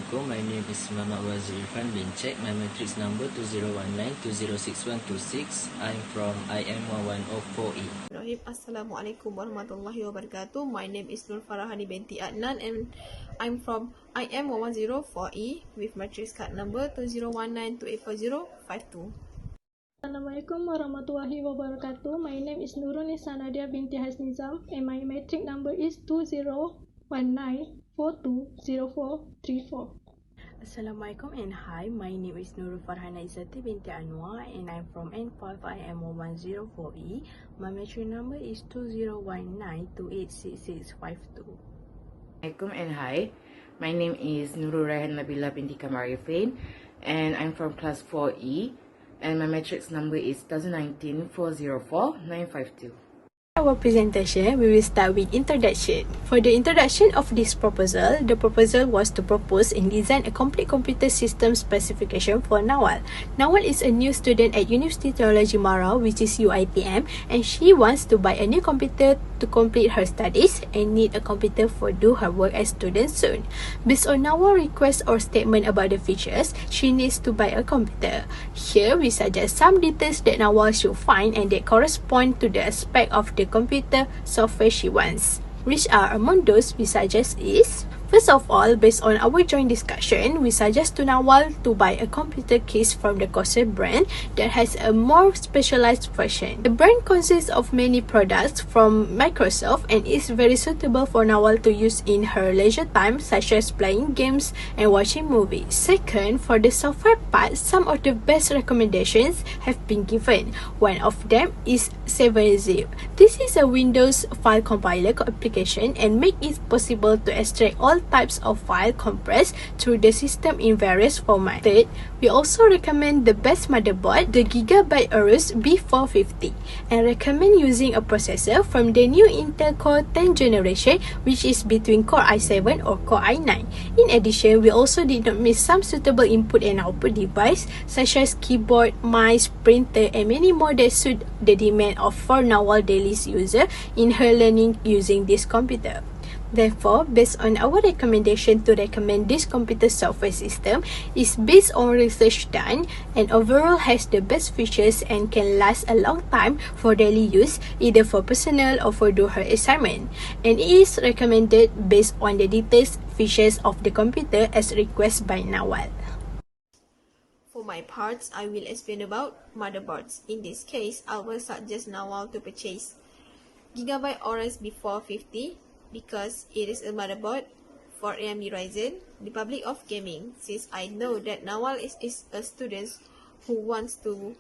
Assalamualaikum. My name is Muhammad Wazir Irfan bin Cek. My matrix number 2019-206126. I'm from IM110-4E. Assalamualaikum warahmatullahi wabarakatuh. My name is Nur Farahani binti Adnan and I'm from IM110-4E with matrix card number 2019-284052. Assalamualaikum warahmatullahi wabarakatuh. My name is Nurul Nisa Nadia binti Hasnizam and my matric number is 2019420434. Assalamualaikum and hi, my name is Nurul Farhana Izzati binti Anwar and I'm from N5 IM110-4E. My matric number is 2019286652. Assalamualaikum and hi, my name is Nurul Raihan Nabila binti Kamar Irfan and I'm from class 4E and my matrix number is 2019-404-952. Our presentation, we will start with introduction. For the introduction of this proposal, the proposal was to propose and design a complete computer system specification for Nawal. Nawal is a new student at University Technology Mara, which is UITM, and she wants to buy a new computer to complete her studies and need a computer for do her work as student soon. Based on Nawal's request or statement about the features, she needs to buy a computer. Here, we suggest some details that Nawal should find and that correspond to the aspect of the computer software she wants. Which are among those we suggest is, first of all, based on our joint discussion, we suggest to Nawal to buy a computer case from the Corsair brand that has a more specialized version. The brand consists of many products from Microsoft and is very suitable for Nawal to use in her leisure time, such as playing games and watching movies. Second, for the software part, some of the best recommendations have been given. One of them is 7zip. This is a Windows file compiler application and make it possible to extract all types of file compressed through the system in various formats. Third, we also recommend the best motherboard, the Gigabyte Aorus B450, and recommend using a processor from the new Intel Core 10 generation, which is between Core i7 or Core i9. In addition, we also did not miss some suitable input and output device such as keyboard, mouse, printer, and many more that suit the demand of for Nawal daily user in her learning using this computer. Therefore, based on our recommendation to recommend this computer software system is based on research done and overall has the best features and can last a long time for daily use, either for personal or for do her assignment. And it is recommended based on the detailed features of the computer as requested by Nawal. For my parts, I will explain about motherboards. In this case, I will suggest Nawal to purchase Gigabyte Aorus B450 because it is a motherboard for AMD Ryzen, Republic of Gaming, since I know that Nawal is a student who wants to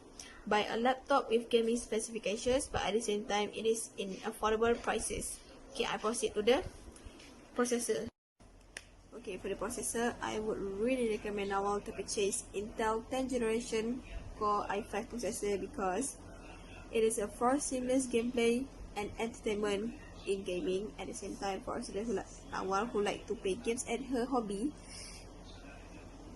buy a laptop with gaming specifications, but at the same time, it is in affordable prices. Okay, I proceed to the processor. Okay, for the processor, I would really recommend Nawal to purchase Intel 10th generation Core i5 processor because it is a for seamless gameplay and entertainment in gaming. At the same time, for students like Nawal who like to play games at her hobby,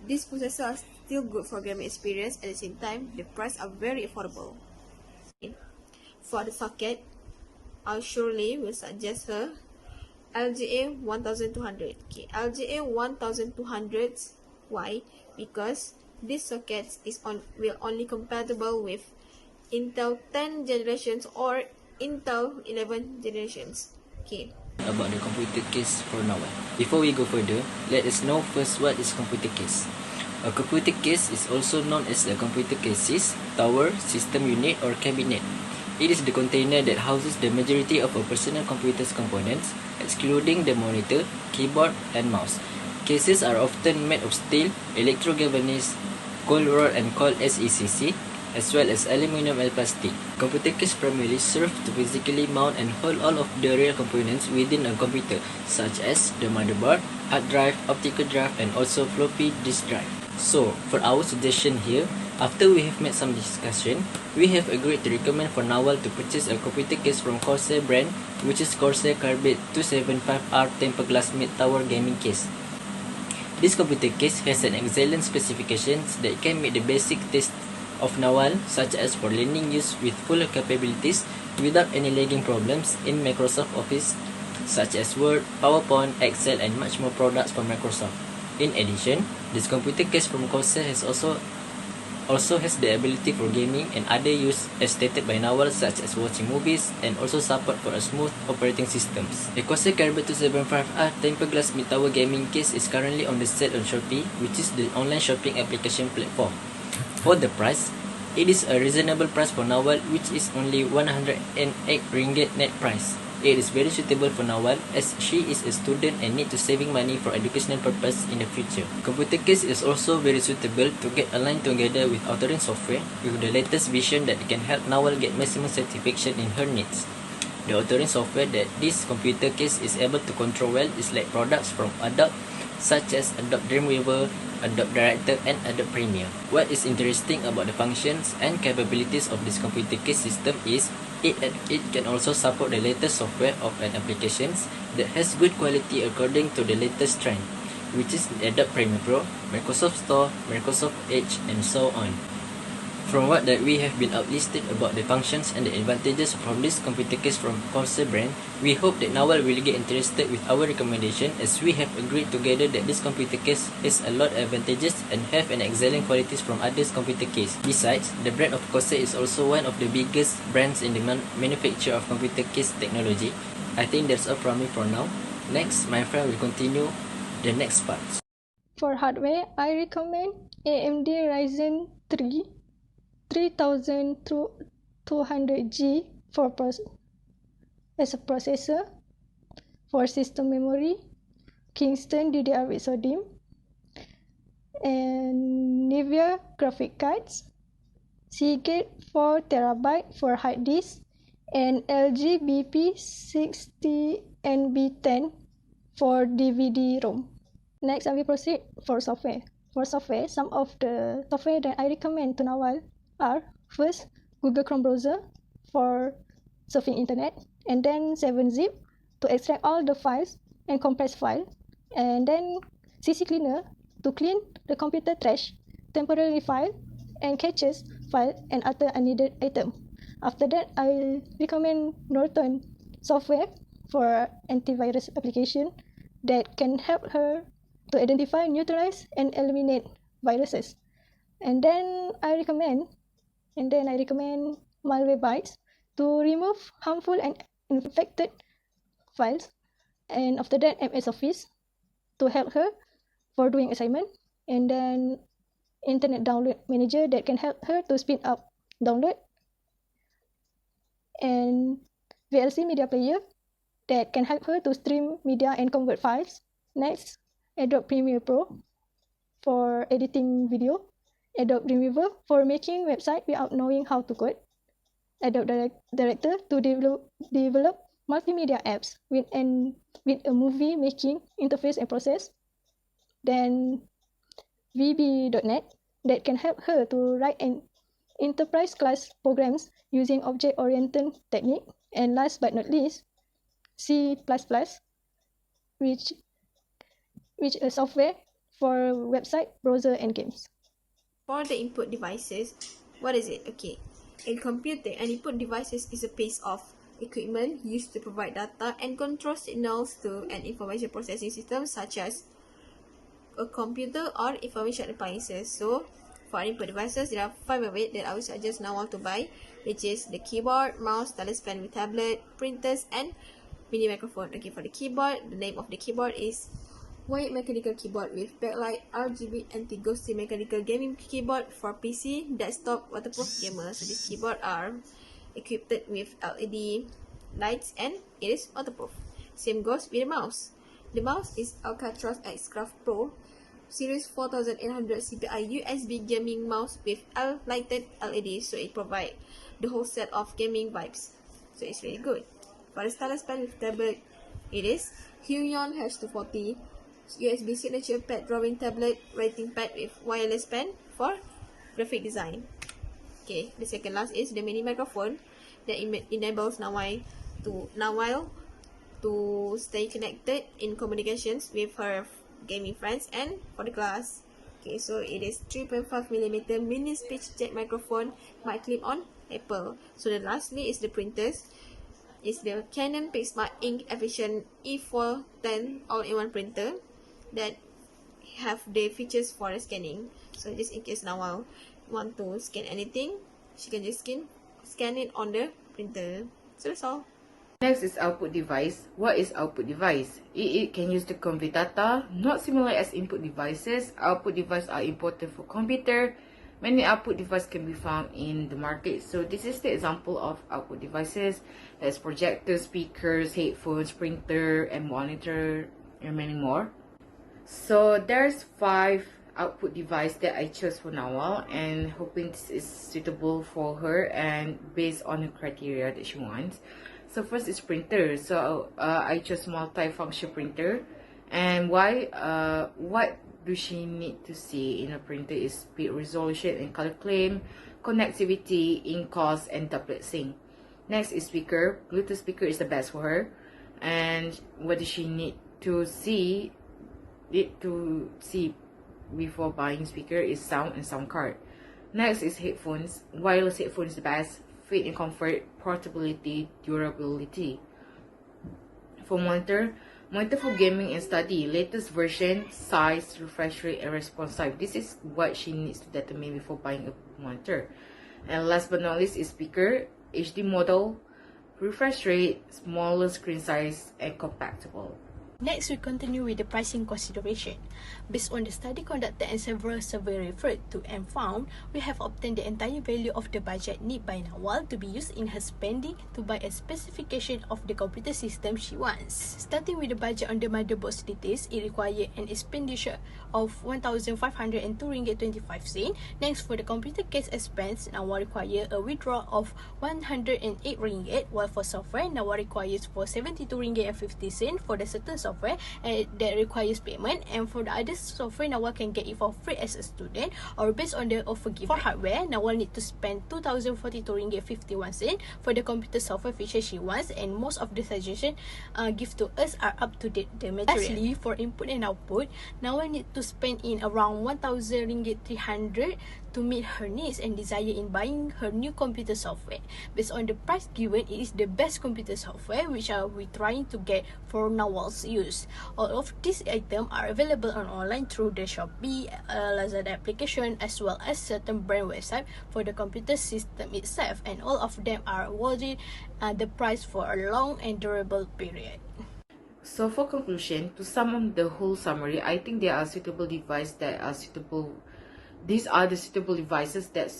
these processors are still good for gaming experience. At the same time, the price are very affordable. Okay. For the socket, I surely will suggest her LGA 1200. Okay, LGA 1200. Why? Because this socket will only compatible with Intel 10 generations or Intel 11 generations. Okay. About the computer case for Nawal. Before we go further, let us know first what is computer case. A computer case is also known as a computer cases, tower, system unit, or cabinet. It is the container that houses the majority of a personal computer's components, excluding the monitor, keyboard, and mouse. Cases are often made of steel, electrogalvanized, cold rolled and cold SECC, as well as aluminum and plastic. Computer case primarily serve to physically mount and hold all of the real components within a computer, such as the motherboard, hard drive, optical drive, and also floppy disk drive. So, for our suggestion here, after we have made some discussion, we have agreed to recommend for Nawal to purchase a computer case from Corsair brand, which is Corsair Carbide 275R Tempered Glass Mid Tower Gaming Case. This computer case has an excellent specifications that can meet the basic taste of Nawal, such as for learning use with full capabilities without any lagging problems in Microsoft Office, such as Word, PowerPoint, Excel, and much more products from Microsoft. In addition, this computer case from Corsair also has the ability for gaming and other use as stated by Nawal, such as watching movies and also support for a smooth operating systems. The Corsair Caribou 275R tempered glass mid-tower gaming case is currently on the sale on Shopee, which is the online shopping application platform. For the price, it is a reasonable price for Nawal, which is only 108 ringgit net price. It is very suitable for Nawal as she is a student and need to saving money for educational purpose in the future. Computer case is also very suitable to get aligned together with authoring software with the latest vision that can help Nawal get maximum satisfaction in her needs. The authoring software that this computer case is able to control well is like products from Adobe such as Adobe Dreamweaver, Adobe Director and Adobe Premiere. What is interesting about the functions and capabilities of this computer case system is it can also support the latest software of an applications that has good quality according to the latest trend, which is Adobe Premiere Pro, Microsoft Store, Microsoft Edge and so on. From what that we have been outlisted about the functions and the advantages from this computer case from Corsair brand, we hope that Nawal will get interested with our recommendation as we have agreed together that this computer case has a lot of advantages and have an excellent qualities from others computer case. Besides, the brand of Corsair is also one of the biggest brands in the manufacture of computer case technology. I think that's all from me for now. Next, my friend will continue the next part. For hardware, I recommend AMD Ryzen 3 3200G as a processor. For system memory, Kingston DDR with SODIMM and Nvidia graphic cards, Seagate 4TB for hard disk, and LG BP60NB10 for DVD-ROM. Next, I will proceed for software. For software, some of the software that I recommend to Nawal are first Google Chrome browser for surfing internet, and then 7-Zip to extract all the files and compress file, and then CC Cleaner to clean the computer trash, temporary file and caches file and other unneeded item. After that, I recommend Norton software for antivirus application that can help her to identify, neutralize and eliminate viruses. And then I recommend Malwarebytes to remove harmful and infected files, and after that MS Office to help her for doing assignment, and then Internet Download Manager that can help her to speed up download, and VLC Media Player that can help her to stream media and convert files. Next, Adobe Premiere Pro for editing video, Adobe Dreamweaver for making website without knowing how to code, Adobe Director to develop multimedia apps with a movie making interface and process. Then VB.NET that can help her to write an enterprise class programs using object-oriented technique. And last but not least, C++, which is software for website, browser, and games. For the input devices, what is it? Okay, in computer, an input devices is a piece of equipment used to provide data and control signals to an information processing system such as a computer or information appliances. So, for input devices, there are 5 of it that I would suggest Nawal to buy, which is the keyboard, mouse, stylus pen with tablet, printers, and mini microphone. Okay, for the keyboard, the name of the keyboard is Wired Mechanical Keyboard with backlight, RGB, anti-ghosting mechanical gaming keyboard for PC, desktop, waterproof gamers. So this keyboard are equipped with LED lights and it is waterproof. Same goes with the mouse. The mouse is Alcatraz X Craft Pro Series 4800 CPI USB gaming mouse with lighted LEDs, so it provides the whole set of gaming vibes. So it's really good. For the stylus pen with tablet, it is Huion H240 USB signature pad drawing tablet writing pad with wireless pen for graphic design. Okay, the second last is the mini microphone that enables Nawal to stay connected in communications with her gaming friends and for the class. Okay, so it is 3.5mm mini speech jet microphone, mic clip on Apple. So the lastly is the printers. It's the Canon PIXMARK Ink Efficient E410 all-in-one printer that have the features for the scanning. So just in case Nawal want to scan anything, she can just scan it on the printer. So that's all. Next is output device. What is output device? It can use to convey data, not similar as input devices. Output devices are important for computer. Many output devices can be found in the market. So this is the example of output devices. There's projectors, speakers, headphones, printer, and monitor, and many more. So there's 5 output device that I chose for Nawal, and hoping this is suitable for her and based on the criteria that she wants. So first is printer. So I chose multi-function printer. And why? What do she need to see in a printer is speed, resolution, and color claim, connectivity, ink cost, and tablet sync. Next is speaker. Bluetooth speaker is the best for her. And what does she need to see? Before buying speaker is sound and sound card. Next is headphones. Wireless headphones is the best. Fit and comfort, portability, durability. For monitor for gaming and study, latest version, size, refresh rate, and response time. This is what she needs to determine before buying a monitor. And last but not least is speaker, HD model, refresh rate, smaller screen size, and compatible. Next, we continue with the pricing consideration. Based on the study conducted and several surveys referred to and found, we have obtained the entire value of the budget need by Nawal to be used in her spending to buy a specification of the computer system she wants. Starting with the budget on the motherboard's details, it required an expenditure of RM1,502.25. Next, for the computer case expense, Nawal required a withdrawal of RM108, while for software, Nawal requires for RM72.50 for the certain software that requires payment, and for the other software Nawal can get it for free as a student or based on the offer given. For hardware, Nawal need to spend RM2,042.51 for the computer software feature she wants, and most of the suggestions give to us are up to date the material. Lastly, for input and output, Nawal need to spend in around RM1,300 to meet her needs and desire in buying her new computer software. Based on the price given, it is the best computer software which are we trying to get for Nawal's use. All of these items are available on online through the Shopee, Lazada application, as well as certain brand website for the computer system itself, and all of them are worthy the price for a long and durable period. So for conclusion, to sum up the whole summary, I think there are suitable devices that are suitable. These are the suitable devices that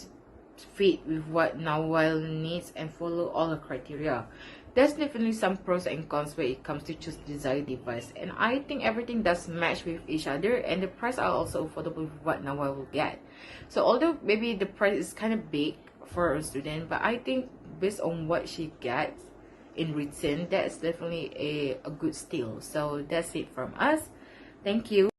fit with what Nawal needs and follow all the criteria. There's definitely some pros and cons when it comes to choose the desired device, and I think everything does match with each other, and the price are also affordable with what Nawal will get. So although maybe the price is kind of big for a student, but I think based on what she gets in return, that's definitely a good steal. So that's it from us. Thank you.